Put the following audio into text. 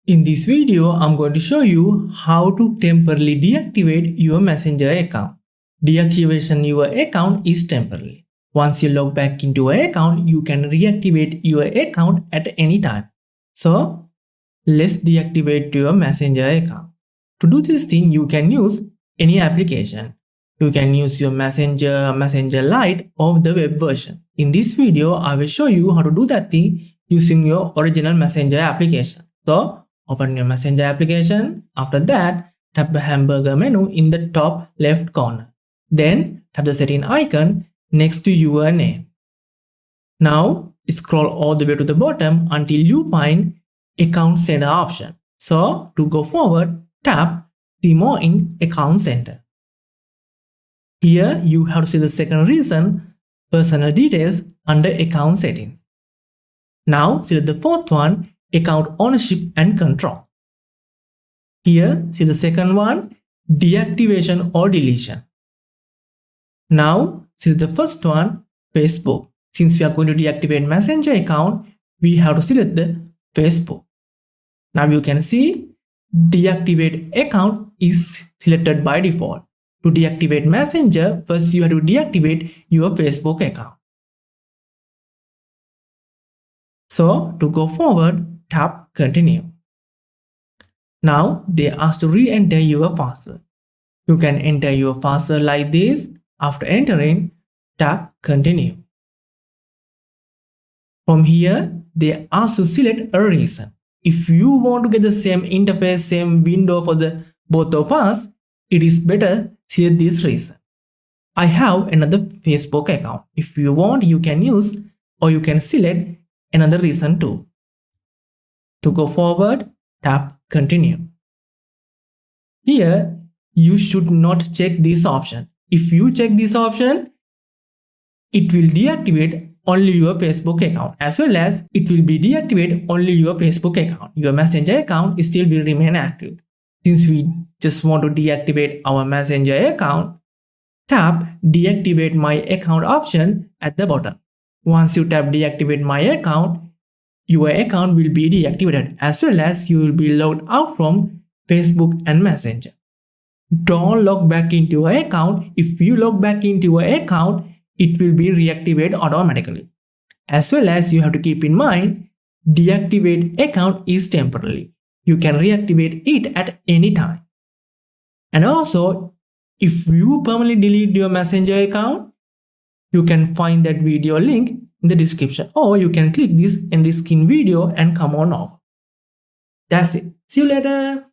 In this video, I'm going to show you how to temporarily deactivate your Messenger account. Deactivation your account is temporary. Once you log back into your account, you can reactivate your account at any time. So, let's deactivate your Messenger account. To do this thing, you can use any application. You can use your Messenger Lite, or the web version. In this video, I will show you how to do that thing using your original Messenger application. So, open your Messenger application. After that, tap the hamburger menu in the top left corner. Then, tap the setting icon next to your name. Now, scroll all the way to the bottom until you find Account Center option. So, to go forward, tap See More in Account Center. Here, you have to see the second reason, Personal Details, under Account Settings. Now, select the fourth one, Account Ownership and Control. Here, see the second one, Deactivation or Deletion. Now, select the first one, Facebook. Since we are going to deactivate Messenger account, we have to select the Facebook. Now you can see Deactivate account is selected by default. To deactivate Messenger, first you have to deactivate your Facebook account. So, to go forward, tap Continue. Now, they ask to re-enter your password. You can enter your password like this. After entering, tap Continue. From here, they ask to select a reason. If you want to get the same interface, same window for the both of us, it is better select this reason. I have another Facebook account. If you want, you can use or you can select another reason too. To go forward, tap Continue. Here, you should not check this option. If you check this option, it will deactivate only your Facebook account, as well as it will be deactivate only your Facebook account. Your Messenger account still will remain active. Since we just want to deactivate our Messenger account, tap Deactivate My Account option at the bottom. Once you tap Deactivate My Account, your account will be deactivated, as well as you will be logged out from Facebook and Messenger. Don't log back into your account. If you log back into your account, it will be reactivated automatically. As well as you have to keep in mind, deactivate account is temporary. You can reactivate it at any time. And also, if you permanently delete your Messenger account, you can find that video link in the description, or you can click this end screen video and come on off. That's it. See you later.